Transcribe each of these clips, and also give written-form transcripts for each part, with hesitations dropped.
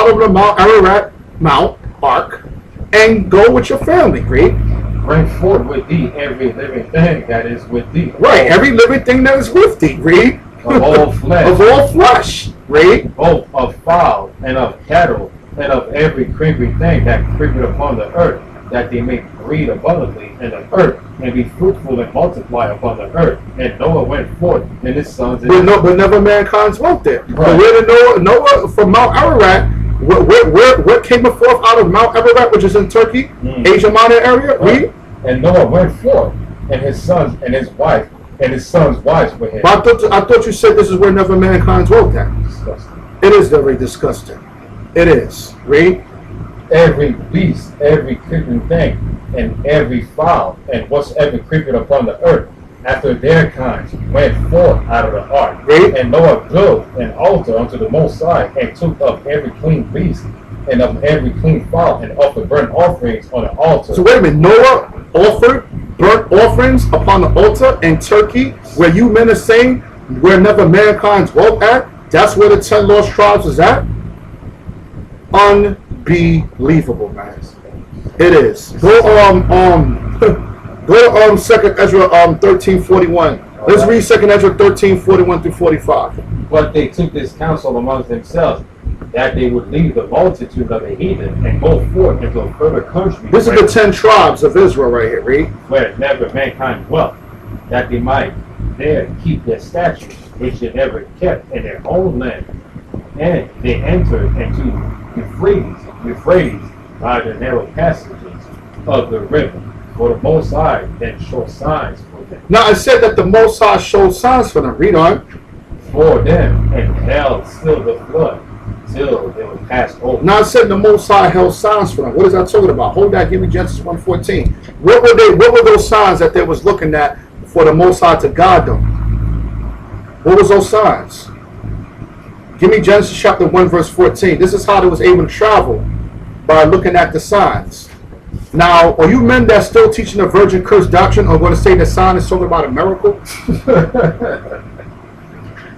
out of the Mount Ararat Mount Ark and go with your family. Read. Bring forth with thee every living thing that is with thee. Right, every living thing that is with thee. Read. Of all flesh. Of all flesh. Read. Both of fowl and of cattle and of every creeping thing that creepeth upon the earth, that they may breed abundantly in the earth, and be fruitful and multiply upon the earth. And Noah went forth, and his sons. But never mankind dwelt there. Right. But where did Noah from Mount Ararat? What came forth out of Mount Ararat, which is in Turkey, Asia Minor area? Right. Read. And Noah went forth, and his sons and his wife and his sons' wives with him. But I thought you said this is where never mankind dwelt at. Disgusting. It is very disgusting. It is. Read. Every beast, every creeping thing, and every fowl, and whatsoever creepeth upon the earth, after their kinds, went forth out of the ark. Read. And Noah built an altar unto the Most High, and took of every clean beast, and of every clean fowl, and offered burnt offerings on the altar. So wait a minute. Noah offered burnt offerings upon the altar in Turkey, where you men are saying where never mankind dwelt at. That's where the 10 lost tribes is at. Unbelievable, man. It is. Go go Second Ezra 13:41. Let's read Second Ezra 13:41 through 45. But they took this counsel amongst themselves, that they would leave the multitude of the heathen and go forth into a further country. This is the 10 tribes of Israel right here. Read. Where never mankind dwelt, that they might there keep their statutes, which they never kept in their own land. And they entered into Euphrates by the narrow passages of the river. For the Most High then showed signs for them. Now I said that the Most High showed signs for them. Read on. For them, and held still the flood till they were passed over. Now I said the Most High held signs for them. What is that talking about? Hold that. Give me Genesis 1:14. What were they? What were those signs that they was looking at for the Most High to guide them? What was those signs? Give me Genesis chapter 1 verse 14. This is how they was able to travel, by looking at the signs. Now, are you men that still teaching the virgin curse doctrine are going to say the sign is talking about a miracle?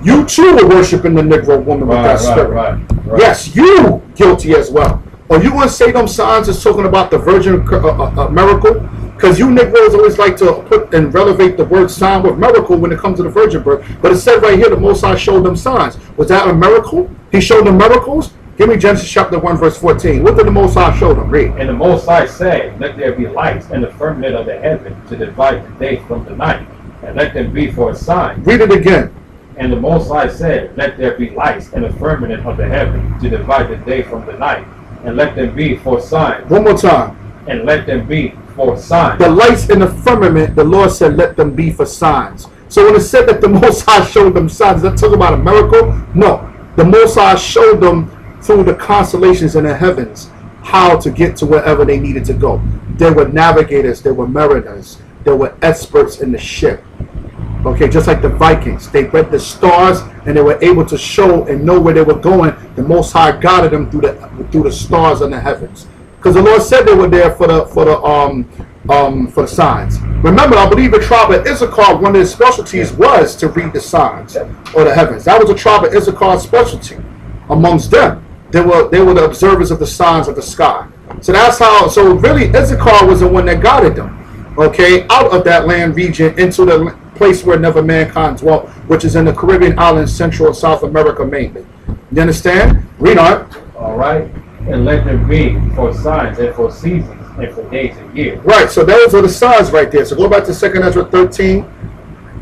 You too are worshiping the Negro woman with that spirit. Right. Yes, you guilty as well. Are you going to say them signs is talking about the virgin miracle? Because you Negroes always like to put and relevate the word sign with miracle when it comes to the virgin birth. But it said right here, the Most High showed them signs. Was that a miracle? He showed them miracles? Give me Genesis chapter 1 verse 14. What did the Most High show them? Read. And the Most High said, let there be lights in the firmament of the heaven to divide the day from the night, and let them be for a sign. Read it again. And the Most High said, let there be lights in the firmament of the heaven to divide the day from the night, and let them be for signs. One more time. And let them be for signs. The lights in the firmament, the Lord said, let them be for signs. So when it said that the Most High showed them signs, is that talking about a miracle? No. The Most High showed them through the constellations in the heavens how to get to wherever they needed to go. There were navigators, there were mariners, there were experts in the ship. Okay, just like the Vikings, they read the stars and they were able to show and know where they were going. The Most High guided them through the stars in the heavens, because the Lord said they were there for the signs. Remember, I believe the tribe of Issachar, one of their specialties was to read the signs or the heavens. That was the tribe of Issachar's specialty. Amongst them, they were the observers of the signs of the sky. So that's how. So really, Issachar was the one that guided them. Okay, out of that land region into the place where never mankind dwelt, which is in the Caribbean islands, Central and South America mainly. You understand? Read on. All right. And let them be for signs and for seasons and for days and years. Right. So those are the signs right there. So go back to 2 Ezra 13.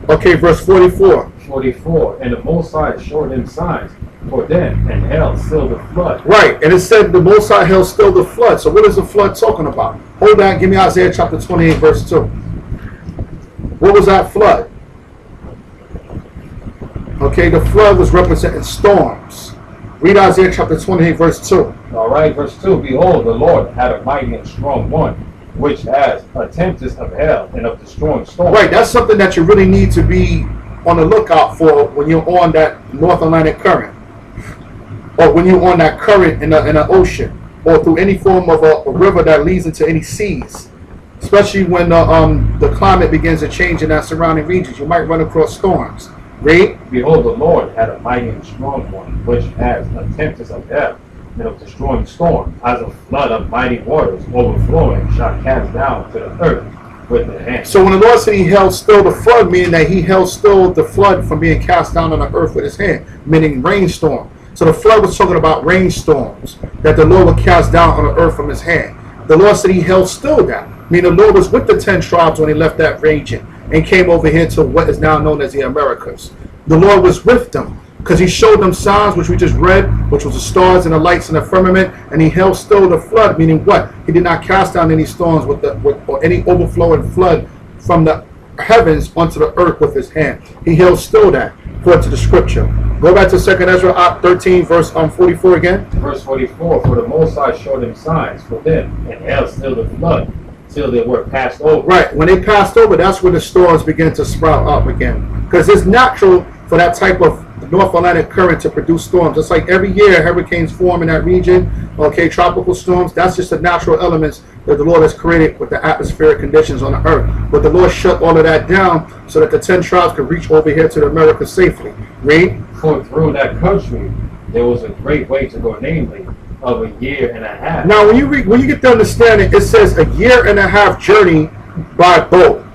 Okay, verse 44. 44. And the Most High showed them signs for them, and held still the flood. Right. And it said the Most High held still the flood. So what is the flood talking about? Hold on. Give me Isaiah chapter 28, verse 2. What was that flood? Okay, the flood was representing storms. Read Isaiah chapter 28, verse 2. All right, verse 2. Behold, the Lord had a mighty and strong one, which has a tempest of hell and of destroying storms. Right, that's something that you really need to be on the lookout for when you're on that North Atlantic current, or when you're on that current in the ocean, or through any form of a river that leads into any seas. Especially when the climate begins to change in that surrounding regions, you might run across storms. Read. Behold, the Lord had a mighty and strong one, which has a tempest of hell and of destroying storms, as a flood of mighty waters overflowing shall cast down to the earth with the hand. So when the Lord said he held still the flood, meaning that he held still the flood from being cast down on the earth with his hand, meaning rainstorm. So the flood was talking about rainstorms that the Lord would cast down on the earth from his hand. The Lord said he held still that. Meaning the Lord was with the 10 tribes when he left that region and came over here to what is now known as the Americas. The Lord was with them because he showed them signs, which we just read, which was the stars and the lights in the firmament, and he held still the flood, meaning what? He did not cast down any storms or any overflowing flood from the heavens onto the earth with his hand. He held still that, according to the scripture. Go back to 2 Ezra 13, verse 44 again. Verse 44, for the Most High showed them signs for them, and held still the flood, till they were passed over. Right, when they passed over, that's when the storms began to sprout up again. Because it's natural for that type of North Atlantic current to produce storms. Just like every year hurricanes form in that region, okay, tropical storms, that's just the natural elements that the Lord has created with the atmospheric conditions on the earth. But the Lord shut all of that down so that the 10 tribes could reach over here to the Americas safely. Read. For through that country there was a great way to go, namely of a year and a half. Now when you get the understanding, it says a year and a half journey by boat.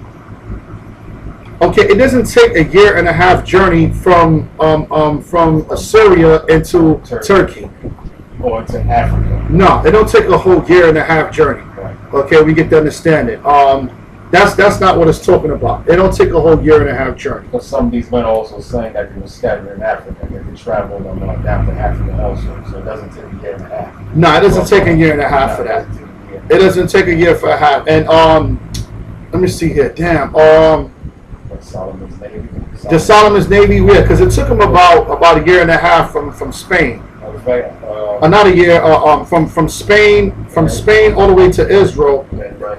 Okay, it doesn't take a year and a half journey from Assyria into Turkey. Or to Africa. No, it don't take a whole year and a half journey. Right. Okay, we get the understanding. That's not what it's talking about. It don't take a whole year and a half journey. But some of these men are also saying that they were scattered in Africa, that they traveled down to Africa also. So it doesn't take a year and a half. No, it doesn't take a year and a half for that. It doesn't take a year for a half. And let me see here. Damn. Solomon's Navy. The Solomon's Navy, yeah, because it took them about a year and a half from Spain. Not a year. From Spain all the way to Israel.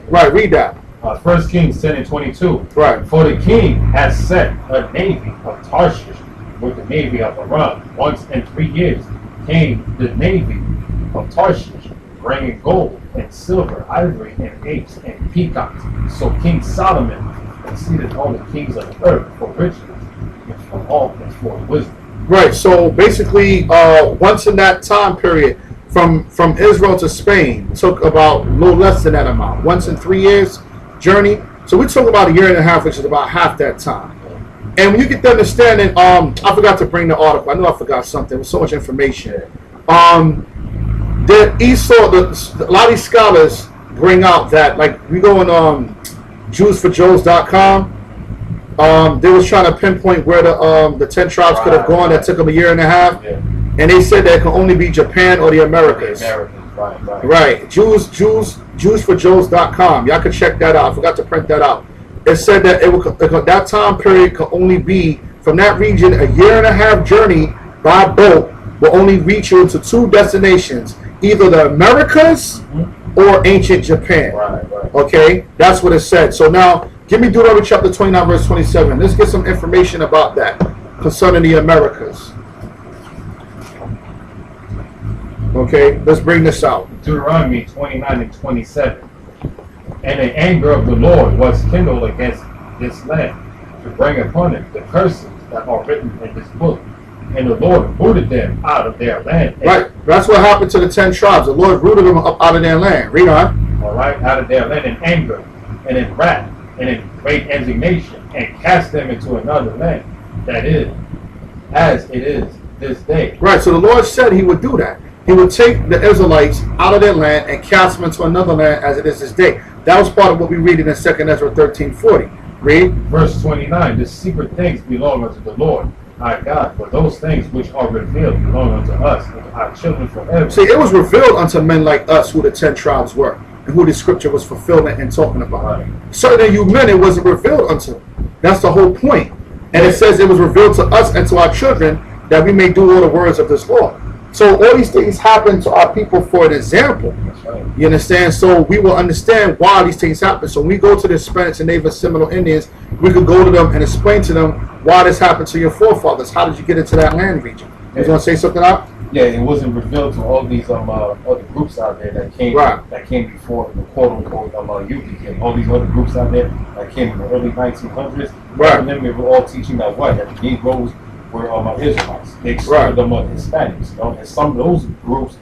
Right. Read that. 1 Kings 10 and 22. Right. For the king has set a navy of Tarshish with the navy of Aram. Once in 3 years came the navy of Tarshish, bringing gold and silver, ivory and apes and peacocks. So King Solomon exceeded all the kings of the earth for riches and for all and for wisdom. Right. So basically, once in that time period, from Israel to Spain, took about a little less than that amount. Once in 3 years journey. So we talk about a year and a half, which is about half that time. And when you get the understanding, I forgot to bring the article. I know I forgot something. With so much information. The Esau, a lot of these scholars bring out that, like, we go on JewsForJoes.com. They was trying to pinpoint where the 10 tribes could have gone. That took them a year and a half. Yeah. And they said that it could only be Japan or the Americas. Right. JewsForJoes.com. Y'all can check that out. I forgot to print that out. It said that that time period could only be from that region. A year and a half journey by boat will only reach you to 2 destinations: either the Americas or ancient Japan. Right. Okay, that's what it said. So now, give me Deuteronomy chapter 29, verse 27. Let's get some information about that concerning the Americas. Okay, let's bring this out. Deuteronomy 29 and 27. And the anger of the Lord was kindled against this land to bring upon it the curses that are written in this book. And the Lord rooted them out of their land. Right, that's what happened to the 10 tribes. The Lord rooted them up out of their land. Read on. All right, out of their land in anger and in wrath and in great indignation, and cast them into another land, that is, as it is this day. Right, so the Lord said he would do that. He would take the Israelites out of their land and cast them into another land as it is this day. That was part of what we read in 2 Ezra 13:40. Read. Verse 29, the secret things belong unto the Lord our God, but those things which are revealed belong unto us and to our children forever. See, it was revealed unto men like us who the 10 tribes were and who the scripture was fulfilling and talking about. Right. Certain of you men, it wasn't revealed unto. That's the whole point. And it says it was revealed to us and to our children that we may do all the words of this law. So all these things happen to our people for an example. That's right. You understand? So we will understand why these things happen. So when we go to the Hispanics and Native Seminole Indians, we could go to them and explain to them why this happened to your forefathers. How did you get into that land region? You want to say something out? Yeah, it wasn't revealed to all these other groups out there that came before the quote unquote UP. All these other groups out there that came in the early 1900s. Right. And then we were all teaching that the Negroes were Israelites. They excluded them Hispanics. And some of those groups